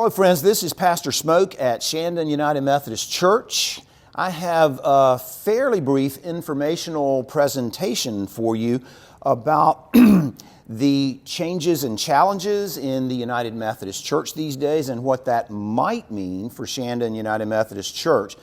Hello friends, this is Pastor Smoke at Shandon United Methodist Church. I have a fairly brief informational presentation for you about the changes and challenges in the United Methodist Church these days and what that might mean for Shandon United Methodist Church.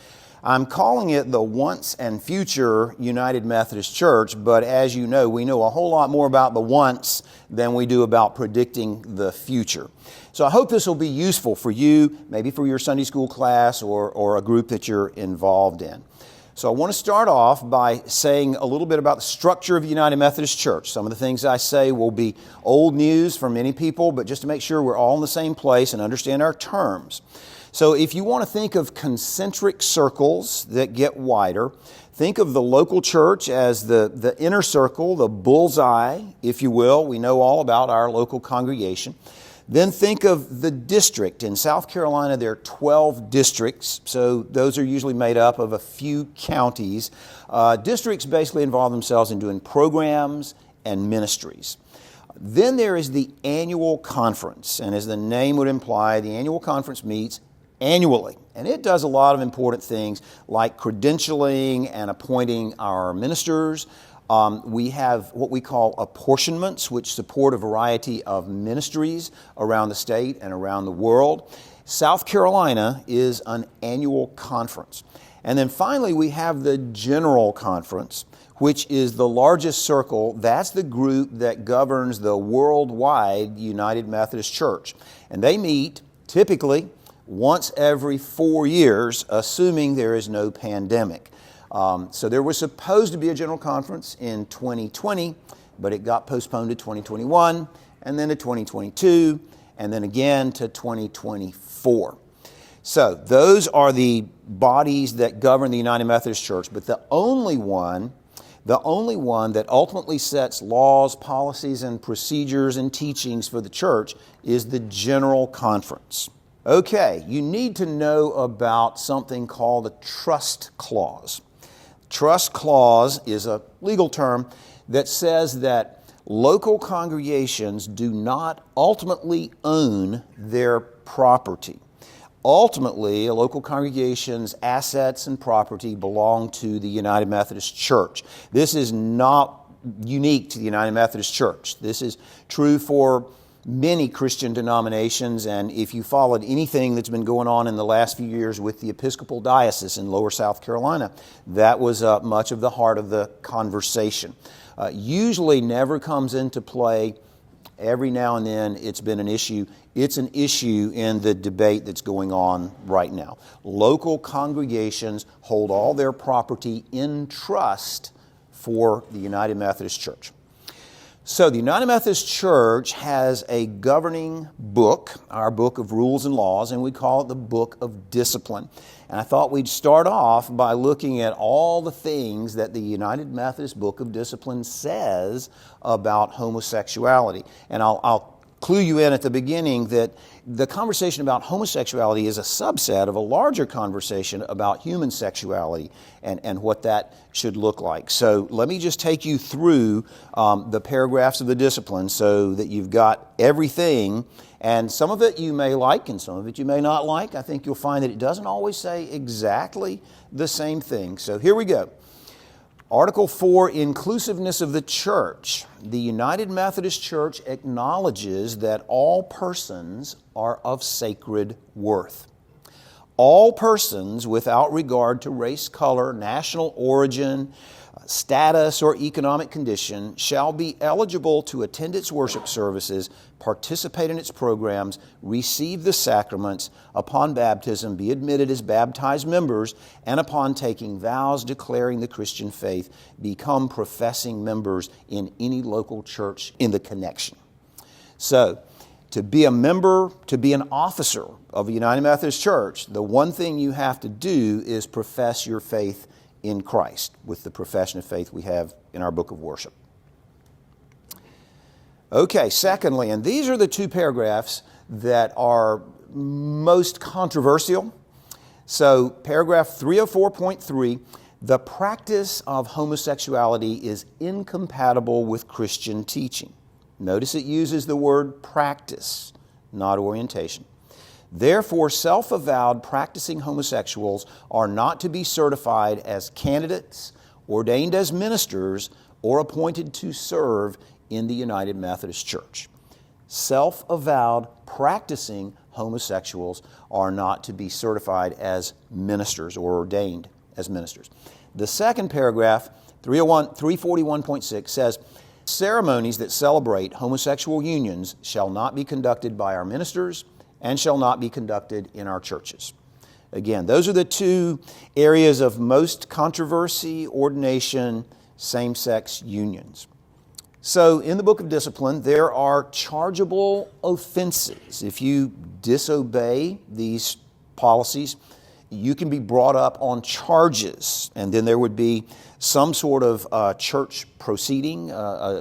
I'm calling it the Once and Future United Methodist Church, but as you know, we know a whole lot more about the once than we do about predicting the future. So I hope this will be useful for you, maybe for your Sunday school class or a group that you're involved in. So I want to start off by saying a little bit about the structure of United Methodist Church. Some of the things I say will be old news for many people, but just to make sure we're all in the same place and understand our terms. So if you want to think of concentric circles that get wider, think of the local church as the inner circle, the bullseye, if you will. We know all about our local congregation. Then think of the district. In South Carolina, there are 12 districts, so those are usually made up of a few counties. Districts basically involve themselves in doing programs and ministries. Then there is the annual conference, and as the name would imply, the annual conference meets annually. And it does a lot of important things like credentialing and appointing our ministers. We have what we call apportionments, which support a variety of ministries around the state and around the world. South Carolina is an annual conference. And then finally, we have the General Conference, which is the largest circle. That's the group that governs the worldwide United Methodist Church. And they meet typically once every 4 years, assuming there is no pandemic. So there was supposed to be a general conference in 2020, but it got postponed to 2021, and then to 2022, and then again to 2024. So those are the bodies that govern the United Methodist Church, but the only one that ultimately sets laws, policies, and procedures and teachings for the church is the General Conference. Okay, you need to know about something called a trust clause. Trust clause is a legal term that says that local congregations do not ultimately own their property. Ultimately, a local congregation's assets and property belong to the United Methodist Church. This is not unique to the United Methodist Church. This is true for many Christian denominations, and if you followed anything that's been going on in the last few years with the Episcopal Diocese in Lower South Carolina, that was much of the heart of the conversation. Usually never comes into play. Every now and then it's been an issue. It's an issue in the debate that's going on right now. Local congregations hold all their property in trust for the United Methodist Church. So the United Methodist Church has a governing book, our book of rules and laws, and we call it the Book of Discipline. And I thought we'd start off by looking at all the things that the United Methodist Book of Discipline says about homosexuality. And I'll clue you in at the beginning that the conversation about homosexuality is a subset of a larger conversation about human sexuality and what that should look like. So let me just take you through the paragraphs of the discipline so that you've got everything, and some of it you may like and some of it you may not like. I think you'll find that it doesn't always say exactly the same thing. So here we go. Article 4, Inclusiveness of the Church. The United Methodist Church acknowledges that all persons are of sacred worth. All persons, without regard to race, color, national origin, status, or economic condition, shall be eligible to attend its worship services, participate in its programs, receive the sacraments, upon baptism be admitted as baptized members, and upon taking vows declaring the Christian faith, become professing members in any local church in the connection. So, to be a member, to be an officer of a United Methodist Church, the one thing you have to do is profess your faith in Christ with the profession of faith we have in our book of worship. Okay, secondly, and these are the two paragraphs that are most controversial. So, paragraph 304.3, the practice of homosexuality is incompatible with Christian teaching. Notice it uses the word practice, not orientation. Therefore, self-avowed practicing homosexuals are not to be certified as candidates, ordained as ministers, or appointed to serve in the United Methodist Church. Self-avowed practicing homosexuals are not to be certified as ministers or ordained as ministers. The second paragraph, 341.6, says, ceremonies that celebrate homosexual unions shall not be conducted by our ministers and shall not be conducted in our churches. Again, those are the two areas of most controversy: ordination, same-sex unions. So in the book of discipline, there are chargeable offenses. If you disobey these policies, you can be brought up on charges, and then there would be some sort of church proceeding,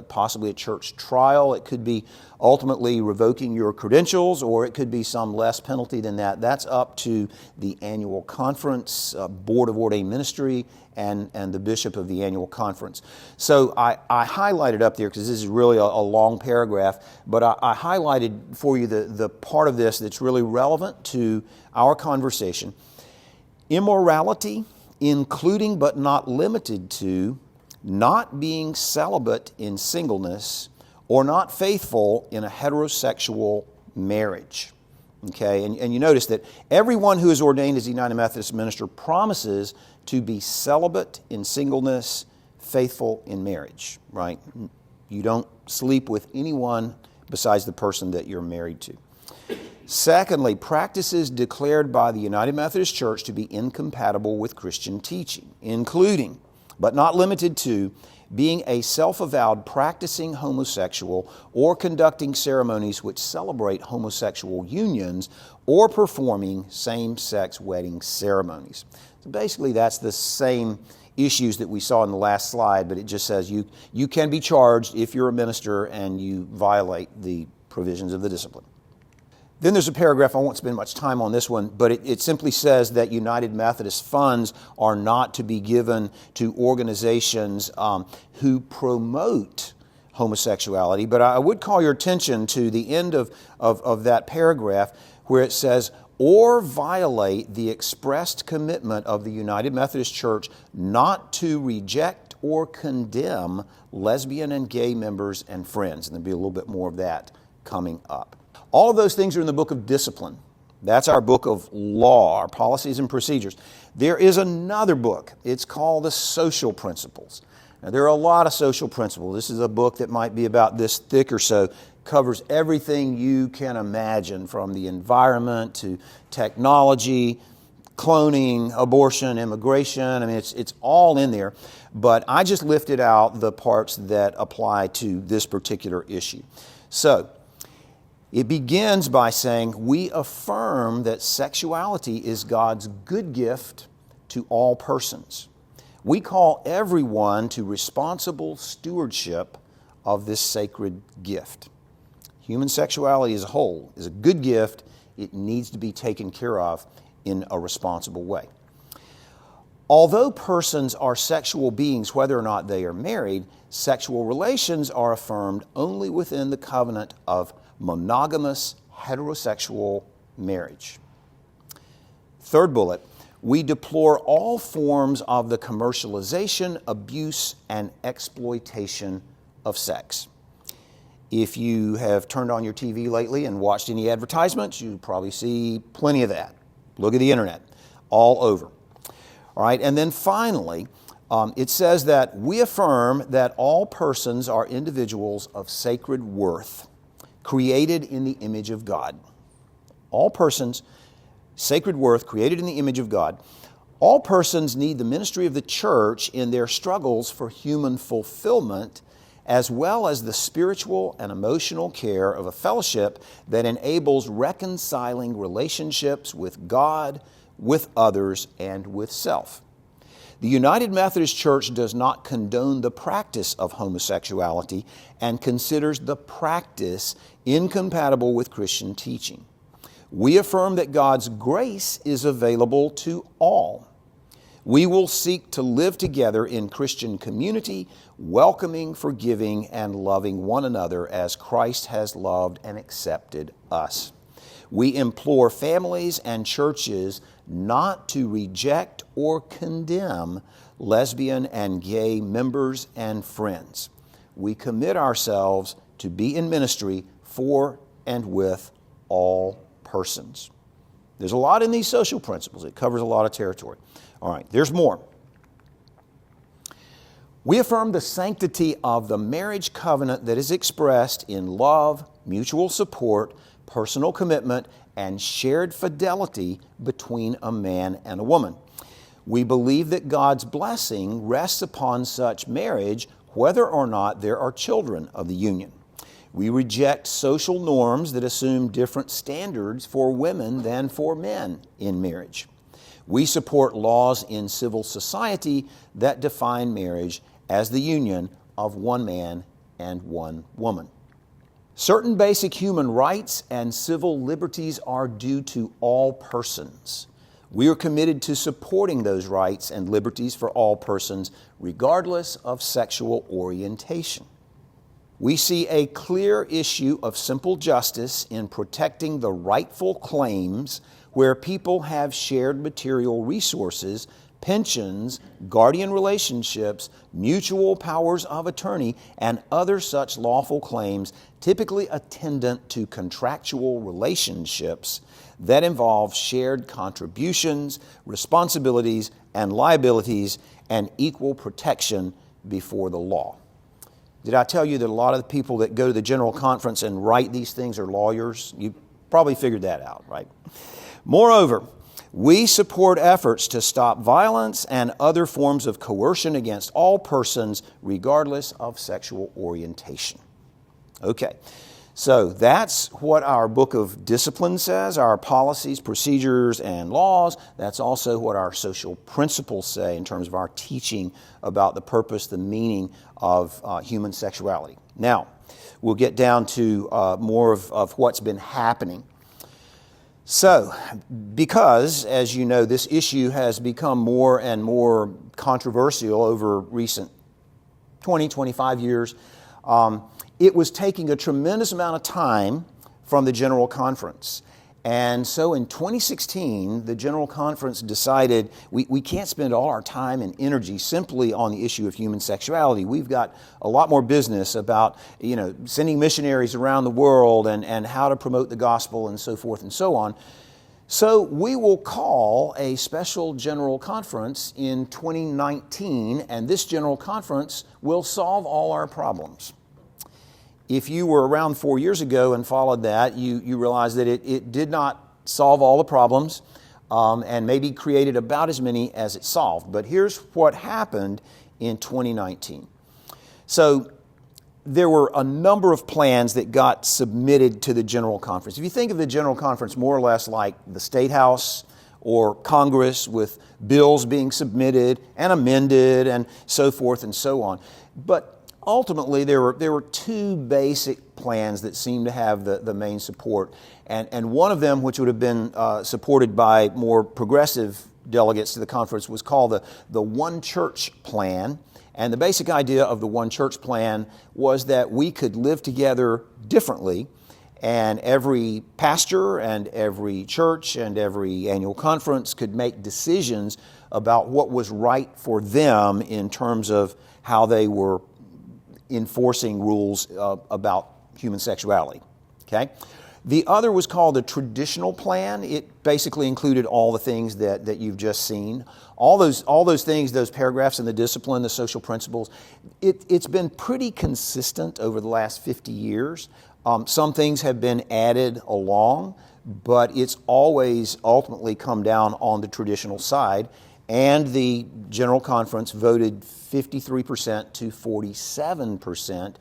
possibly a church trial. It could be ultimately revoking your credentials, or it could be some less penalty than that. That's up to the annual conference, Board of Ordained Ministry, and the bishop of the annual conference. So I highlighted up there, because this is really a long paragraph, but I highlighted for you the part of this that's really relevant to our conversation. Immorality, including but not limited to not being celibate in singleness or not faithful in a heterosexual marriage. Okay, and you notice that everyone who is ordained as a United Methodist minister promises to be celibate in singleness, faithful in marriage, right? You don't sleep with anyone besides the person that you're married to. Secondly, practices declared by the United Methodist Church to be incompatible with Christian teaching, including, but not limited to, being a self-avowed practicing homosexual or conducting ceremonies which celebrate homosexual unions or performing same-sex wedding ceremonies. So basically, that's the same issues that we saw in the last slide, but it just says you can be charged if you're a minister and you violate the provisions of the discipline. Then there's a paragraph, I won't spend much time on this one, but it simply says that United Methodist funds are not to be given to organizations who promote homosexuality. But I would call your attention to the end of that paragraph where it says, or violate the expressed commitment of the United Methodist Church not to reject or condemn lesbian and gay members and friends. And there'll be a little bit more of that coming up. All of those things are in the book of discipline. That's our book of law, our policies and procedures. There is another book. It's called The Social Principles. Now, there are a lot of social principles. This is a book that might be about this thick or so. Covers everything you can imagine, from the environment to technology, cloning, abortion, immigration. I mean, it's all in there. But I just lifted out the parts that apply to this particular issue. So, it begins by saying, we affirm that sexuality is God's good gift to all persons. We call everyone to responsible stewardship of this sacred gift. Human sexuality as a whole is a good gift. It needs to be taken care of in a responsible way. Although persons are sexual beings, whether or not they are married, sexual relations are affirmed only within the covenant of monogamous heterosexual marriage. Third bullet, we deplore all forms of the commercialization, abuse, and exploitation of sex. If you have turned on your TV lately and watched any advertisements, you probably see plenty of that. Look at the internet, all over. All right, and then finally, it says that we affirm that all persons are individuals of sacred worth, created in the image of God. All persons, sacred worth, created in the image of God. All persons need the ministry of the church in their struggles for human fulfillment, as well as the spiritual and emotional care of a fellowship that enables reconciling relationships with God, with others, and with self. The United Methodist Church does not condone the practice of homosexuality and considers the practice incompatible with Christian teaching. We affirm that God's grace is available to all. We will seek to live together in Christian community, welcoming, forgiving, and loving one another as Christ has loved and accepted us. We implore families and churches not to reject or condemn lesbian and gay members and friends. We commit ourselves to be in ministry for and with all persons. There's a lot in these social principles. It covers a lot of territory. All right, there's more. We affirm the sanctity of the marriage covenant that is expressed in love, mutual support, personal commitment, and shared fidelity between a man and a woman. We believe that God's blessing rests upon such marriage, whether or not there are children of the union. We reject social norms that assume different standards for women than for men in marriage. We support laws in civil society that define marriage as the union of one man and one woman. Certain basic human rights and civil liberties are due to all persons. We are committed to supporting those rights and liberties for all persons, regardless of sexual orientation. We see a clear issue of simple justice in protecting the rightful claims where people have shared material resources, pensions, guardian relationships, mutual powers of attorney, and other such lawful claims typically attendant to contractual relationships that involve shared contributions, responsibilities, and liabilities, and equal protection before the law. Did I tell you that a lot of the people that go to the General Conference and write these things are lawyers? You probably figured that out, right? Moreover, we support efforts to stop violence and other forms of coercion against all persons, regardless of sexual orientation. Okay, so that's what our book of discipline says, our policies, procedures, and laws. That's also what our social principles say in terms of our teaching about the purpose, the meaning of human sexuality. Now, we'll get down to more of what's been happening. So, because, as you know, this issue has become more and more controversial over recent 20, 25 years, it was taking a tremendous amount of time from the General Conference. And so in 2016, the General Conference decided we can't spend all our time and energy simply on the issue of human sexuality. We've got a lot more business about, sending missionaries around the world and how to promote the gospel and so forth and so on. So we will call a special General Conference in 2019, and this General Conference will solve all our problems. If you were around 4 years ago and followed that, you realize that it did not solve all the problems and maybe created about as many as it solved. But here's what happened in 2019. So there were a number of plans that got submitted to the General Conference. If you think of the General Conference more or less like the State House or Congress with bills being submitted and amended and so forth and so on. But ultimately, there were two basic plans that seemed to have the main support. And one of them, which would have been supported by more progressive delegates to the conference, was called the One Church Plan. And the basic idea of the One Church Plan was that we could live together differently, and every pastor and every church and every annual conference could make decisions about what was right for them in terms of how they were enforcing rules about human sexuality. Okay? The other was called the Traditional Plan. It basically included all the things that you've just seen. All those things, those paragraphs in the discipline, the social principles, it's been pretty consistent over the last 50 years. Some things have been added along, but it's always ultimately come down on the traditional side. And the General Conference voted 53% to 47%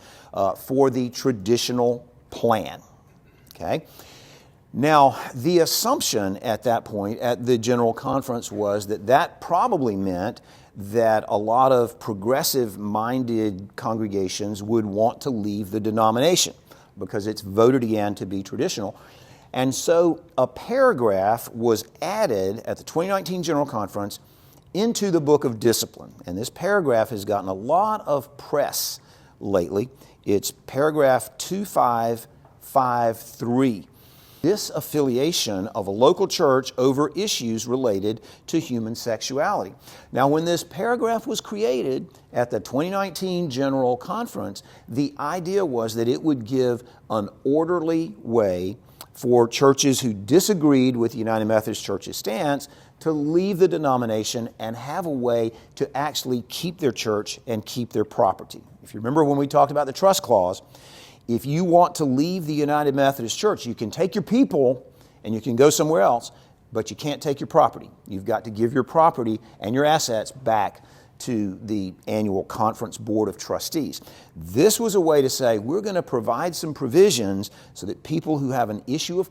for the traditional plan. Okay? Now, the assumption at that point at the General Conference was that probably meant that a lot of progressive-minded congregations would want to leave the denomination because it's voted again to be traditional. And so a paragraph was added at the 2019 General Conference into the book of discipline. And this paragraph has gotten a lot of press lately. It's paragraph 2553. disaffiliation of a local church over issues related to human sexuality. Now, when this paragraph was created at the 2019 General Conference, the idea was that it would give an orderly way for churches who disagreed with the United Methodist Church's stance to leave the denomination and have a way to actually keep their church and keep their property. If you remember when we talked about the trust clause, if you want to leave the United Methodist Church, you can take your people and you can go somewhere else, but you can't take your property. You've got to give your property and your assets back to the annual conference board of trustees. This was a way to say we're going to provide some provisions so that people who have an issue of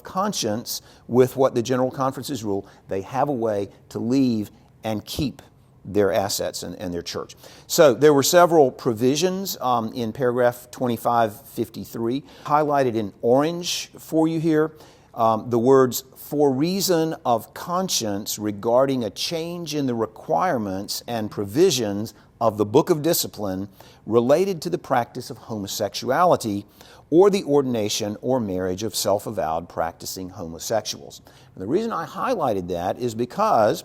conscience with what the general conferences rule, they have a way to leave and keep their assets and their church. So there were several provisions in paragraph 2553, highlighted in orange for you here. The words, "for reason of conscience regarding a change in the requirements and provisions of the Book of Discipline related to the practice of homosexuality or the ordination or marriage of self-avowed practicing homosexuals." And the reason I highlighted that is because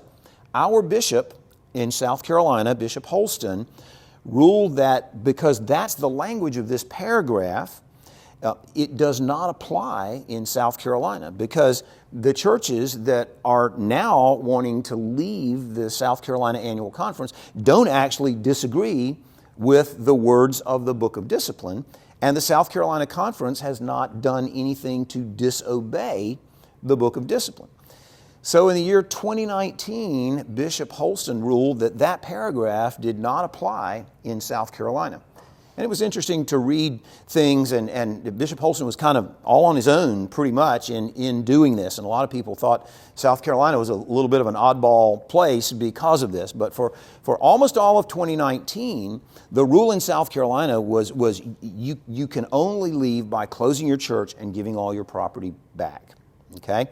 our bishop in South Carolina, Bishop Holston, ruled that because that's the language of this paragraph, it does not apply in South Carolina, because the churches that are now wanting to leave the South Carolina Annual Conference don't actually disagree with the words of the Book of Discipline, and the South Carolina Conference has not done anything to disobey the Book of Discipline. So in the year 2019, Bishop Holston ruled that that paragraph did not apply in South Carolina. And it was interesting to read things, and Bishop Holston was kind of all on his own pretty much in doing this. And a lot of people thought South Carolina was a little bit of an oddball place because of this. But for almost all of 2019, the rule in South Carolina was you can only leave by closing your church and giving all your property back. Okay?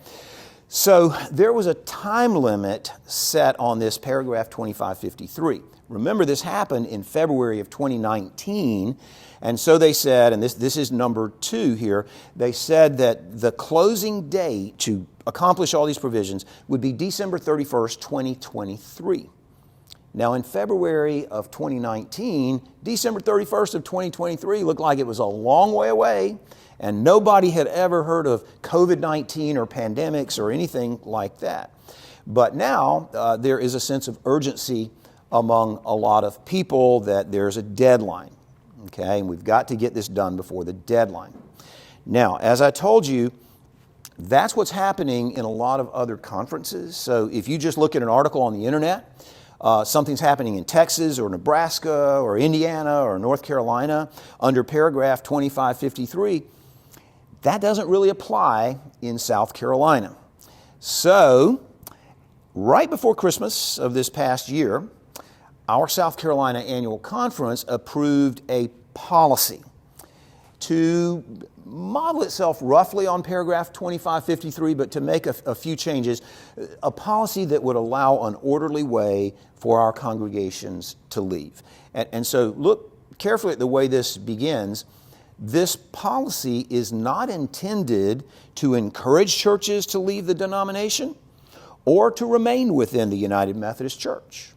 So there was a time limit set on this paragraph 2553. Remember, this happened in February of 2019, and so they said, and this is number 2 here, they said that the closing date to accomplish all these provisions would be December 31st, 2023. Now, in February of 2019, December 31st of 2023 looked like it was a long way away, and nobody had ever heard of COVID-19 or pandemics or anything like that. But now there is a sense of urgency among a lot of people that there's a deadline, okay? And we've got to get this done before the deadline. Now, as I told you, that's what's happening in a lot of other conferences. So if you just look at an article on the internet, something's happening in Texas or Nebraska or Indiana or North Carolina under paragraph 2553, that doesn't really apply in South Carolina. So, right before Christmas of this past year, our South Carolina Annual Conference approved a policy to model itself roughly on paragraph 2553, but to make a few changes, a policy that would allow an orderly way for our congregations to leave. And so look carefully at the way this begins. This policy is not intended to encourage churches to leave the denomination or to remain within the United Methodist Church.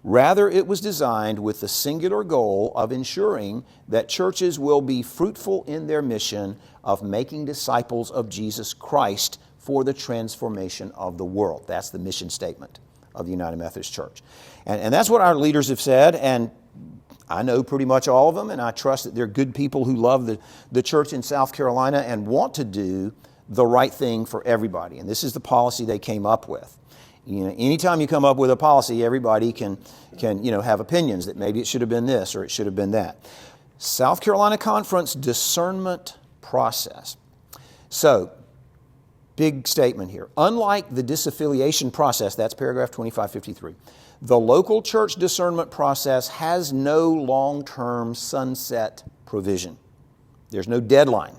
Rather, it was designed with the singular goal of ensuring that churches will be fruitful in their mission of making disciples of Jesus Christ for the transformation of the world. That's the mission statement of the United Methodist Church. And that's what our leaders have said, and I know pretty much all of them, and I trust that they're good people who love the church in South Carolina and want to do the right thing for everybody. And this is the policy they came up with. You know, anytime you come up with a policy, everybody can have opinions that maybe it should have been this or it should have been that. South Carolina Conference discernment process. So, big statement here. Unlike the disaffiliation process, that's paragraph 2553, the local church discernment process has no long-term sunset provision. There's no deadline,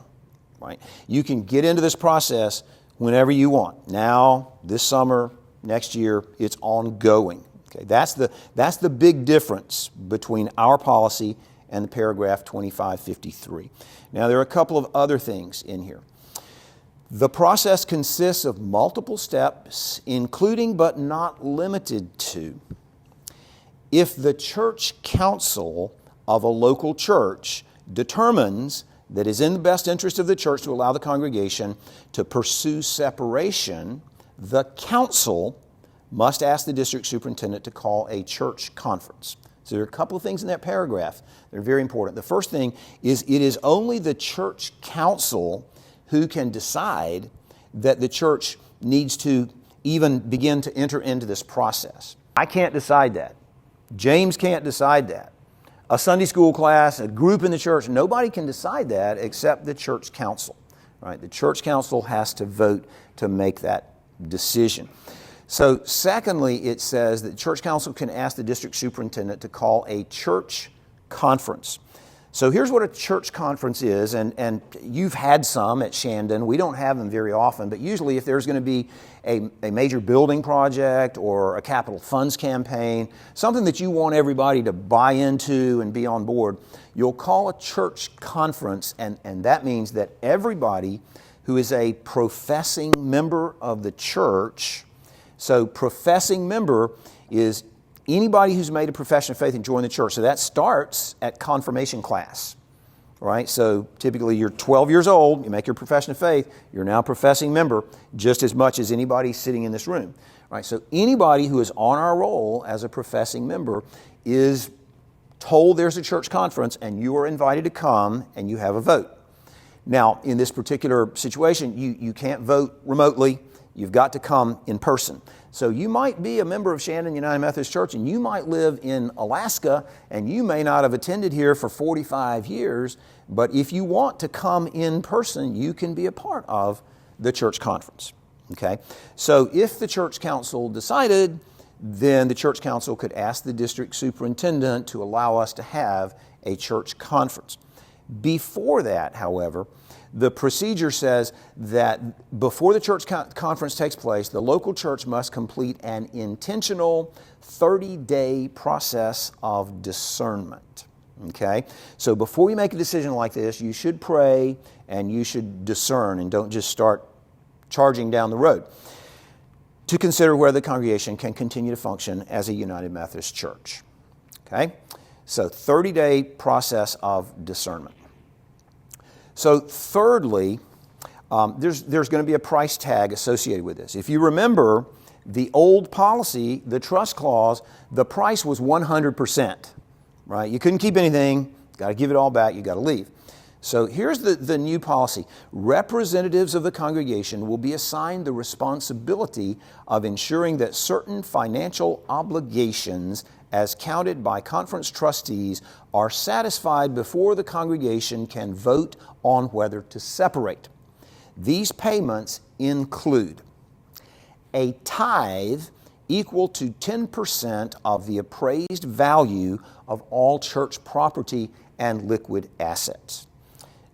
right? You can get into this process whenever you want. Now, this summer, next year, it's ongoing. Okay, that's the big difference between our policy and the paragraph 2553. Now, there are a couple of other things in here. The process consists of multiple steps, including but not limited to: if the church council of a local church determines that it is in the best interest of the church to allow the congregation to pursue separation, the council must ask the district superintendent to call a church conference. So there are a couple of things in that paragraph that are very important. The first thing is it is only the church council who can decide that the church needs to even begin to enter into this process. I can't decide that. James can't decide that. A Sunday school class, a group in the church, nobody can decide that except the church council. Right? The church council has to vote to make that decision. So secondly, it says that the church council can ask the district superintendent to call a church conference. So here's what a church conference is, and you've had some at Shandon. We don't have them very often, but usually if there's going to be a major building project or a capital funds campaign, something that you want everybody to buy into and be on board, you'll call a church conference, and that means that everybody who is a professing member of the church, so professing member is anybody who's made a profession of faith and joined the church. So that starts at confirmation class, right? So typically you're 12 years old, you make your profession of faith, you're now a professing member just as much as anybody sitting in this room, right? So anybody who is on our roll as a professing member is told there's a church conference and you are invited to come and you have a vote. Now, in this particular situation, you can't vote remotely. You've got to come in person. So you might be a member of Shandon United Methodist Church and you might live in Alaska and you may not have attended here for 45 years, but if you want to come in person, you can be a part of the church conference. Okay? So if the church council decided, then the church council could ask the district superintendent to allow us to have a church conference. Before that, however, the procedure says that before the church conference takes place, the local church must complete an intentional 30-day process of discernment. Okay? So before you make a decision like this, you should pray and you should discern and don't just start charging down the road to consider whether the congregation can continue to function as a United Methodist Church. Okay? So 30-day process of discernment. So thirdly, there's going to be a price tag associated with this. If you remember the old policy, the trust clause, the price was 100%, right? You couldn't keep anything, got to give it all back, you got to leave. So here's the new policy. Representatives of the congregation will be assigned the responsibility of ensuring that certain financial obligations as counted by conference trustees are satisfied before the congregation can vote on whether to separate. These payments include a tithe equal to 10% of the appraised value of all church property and liquid assets.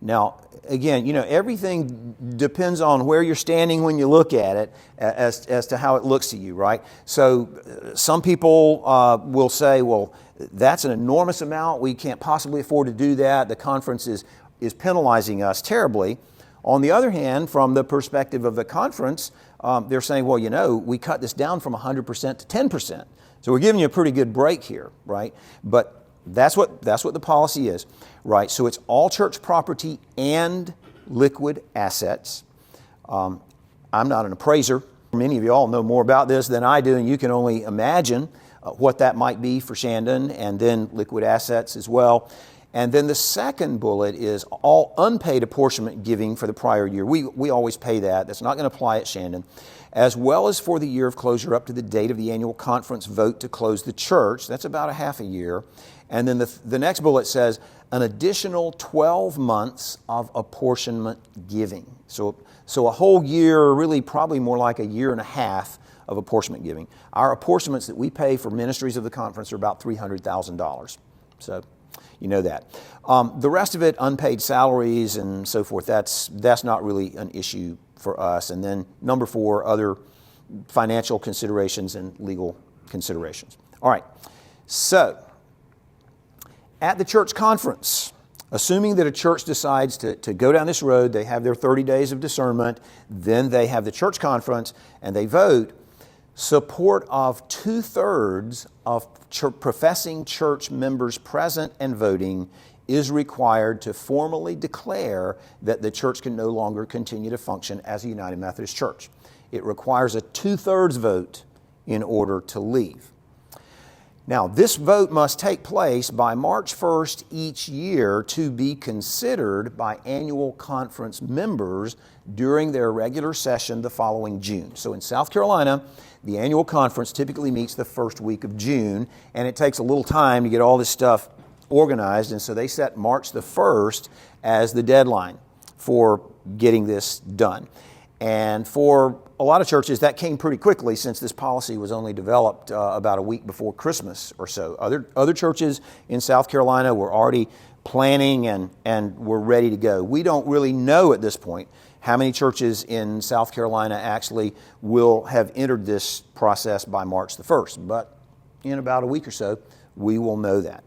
Now, again, everything depends on where you're standing when you look at it as to how it looks to you, right? So some people will say, well, that's an enormous amount. We can't possibly afford to do that. The conference is penalizing us terribly. On the other hand, from the perspective of the conference, they're saying, well, we cut this down from 100% to 10%. So we're giving you a pretty good break here, right? But that's what the policy is, right? So it's all church property and liquid assets. I'm not an appraiser. Many of you all know more about this than I do, and you can only imagine what that might be for Shandon, and then liquid assets as well. And then the second bullet is all unpaid apportionment giving for the prior year. We always pay that. That's not going to apply at Shandon. As well as for the year of closure up to the date of the annual conference vote to close the church. That's about a half a year. And then the next bullet says an additional 12 months of apportionment giving. So a whole year, really probably more like a year and a half of apportionment giving. Our apportionments that we pay for ministries of the conference are about $300,000. So you know that. The rest of it, unpaid salaries and so forth, that's not really an issue for us. And then number 4, other financial considerations and legal considerations. All right, so at the church conference, Assuming that a church decides to go down this road, they have their 30 days of discernment, then they have the church conference, and they vote, support of 2/3 of professing church members present and voting is required to formally declare that the church can no longer continue to function as a United Methodist Church. It requires a 2/3 vote in order to leave. Now, this vote must take place by March 1st each year to be considered by annual conference members during their regular session the following June. So in South Carolina, the annual conference typically meets the first week of June, and it takes a little time to get all this stuff organized, and so they set March the 1st as the deadline for getting this done. And for a lot of churches, that came pretty quickly since this policy was only developed about a week before Christmas or so. Other churches in South Carolina were already planning and were ready to go. We don't really know at this point how many churches in South Carolina actually will have entered this process by March the 1st, but in about a week or so, we will know that.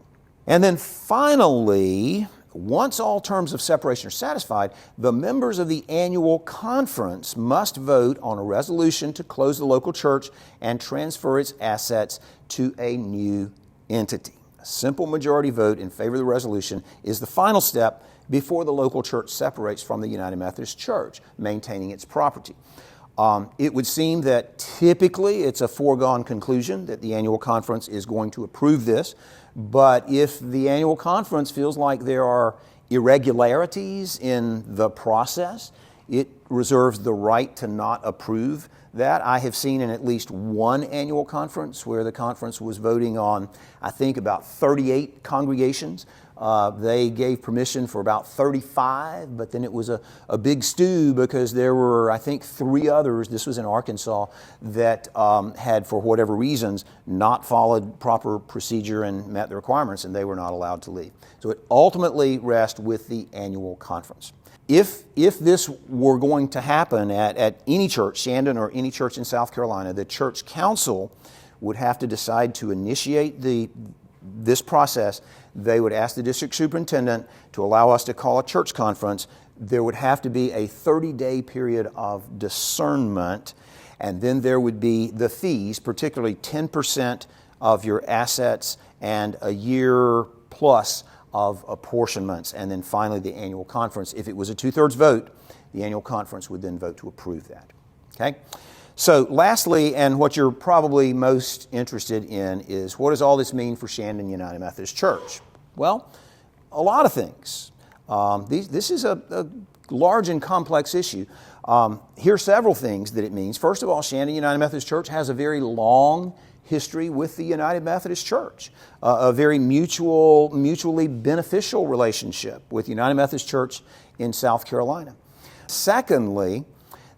And then finally, once all terms of separation are satisfied, the members of the annual conference must vote on a resolution to close the local church and transfer its assets to a new entity. A simple majority vote in favor of the resolution is the final step before the local church separates from the United Methodist Church, maintaining its property. It would seem that typically it's a foregone conclusion that the annual conference is going to approve this, but if the annual conference feels like there are irregularities in the process, it reserves the right to not approve that. I have seen in at least one annual conference where the conference was voting on, I think, about 38 congregations. They gave permission for about 35, but then it was a big stew because there were, I think, 3 others, this was in Arkansas, that had, for whatever reasons, not followed proper procedure and met the requirements, and they were not allowed to leave. So it ultimately rests with the annual conference. If this were going to happen at any church, Shandon or any church in South Carolina, the church council would have to decide to initiate this process. They would ask the district superintendent to allow us to call a church conference. There would have to be a 30-day period of discernment, and then there would be the fees, particularly 10% of your assets and a year plus of apportionments, and then finally the annual conference. If it was a 2/3 vote, the annual conference would then vote to approve that. Okay? So lastly, and what you're probably most interested in, is what does all this mean for Shandon United Methodist Church? Well, a lot of things. This is a large and complex issue. Here are several things that it means. First of all, Shandon United Methodist Church has a very long history with the United Methodist Church, a very mutually beneficial relationship with United Methodist Church in South Carolina. Secondly,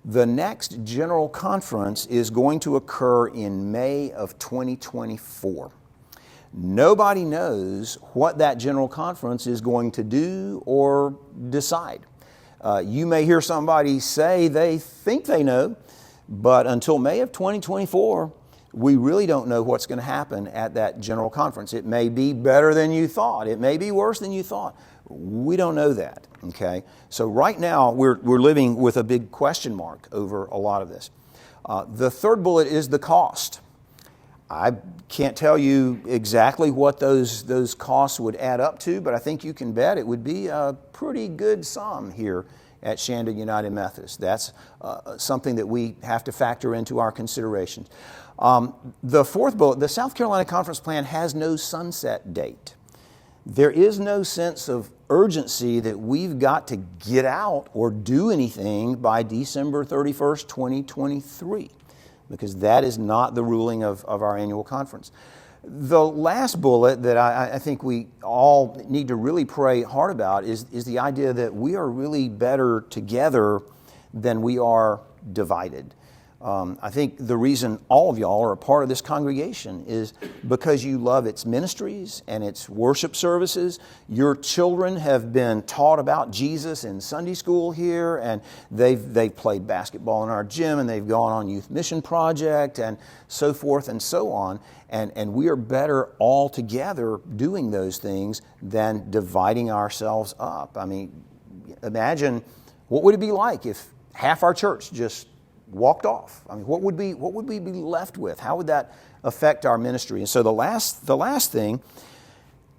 the next General Conference is going to occur in May of 2024. Nobody knows what that General Conference is going to do or decide. You may hear somebody say they think they know, but until May of 2024, we really don't know what's going to happen at that General Conference. It may be better than you thought. It may be worse than you thought. We don't know that, okay? So right now, we're living with a big question mark over a lot of this. The third bullet is the cost. I can't tell you exactly what those costs would add up to, but I think you can bet it would be a pretty good sum here at Shandon United Methodist. That's something that we have to factor into our considerations. The fourth bullet, the South Carolina Conference Plan has no sunset date. There is no sense of urgency that we've got to get out or do anything by December 31st, 2023, because that is not the ruling of our annual conference. The last bullet that I think we all need to really pray hard about is the idea that we are really better together than we are divided. I think the reason all of y'all are a part of this congregation is because you love its ministries and its worship services. Your children have been taught about Jesus in Sunday school here, and they've played basketball in our gym, and they've gone on Youth Mission Project and so forth and so on. And we are better all together doing those things than dividing ourselves up. I mean, imagine what would it be like if half our church just walked off? I mean, what would we be left with? How would that affect our ministry? And so the last thing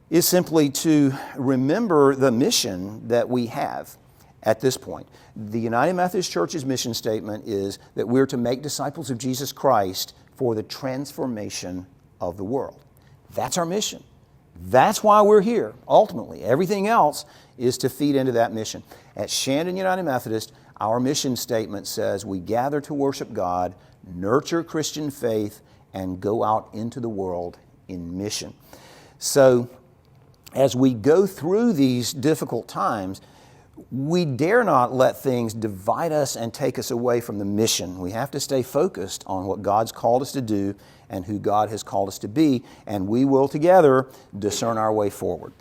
is simply to remember the mission that we have at this point. The United Methodist Church's mission statement is that we're to make disciples of Jesus Christ for the transformation of the world. That's our mission. That's why we're here, ultimately. Everything else is to feed into that mission. At Shandon United Methodist, our mission statement says we gather to worship God, nurture Christian faith, and go out into the world in mission. So, as we go through these difficult times, we dare not let things divide us and take us away from the mission. We have to stay focused on what God's called us to do and who God has called us to be, and we will together discern our way forward.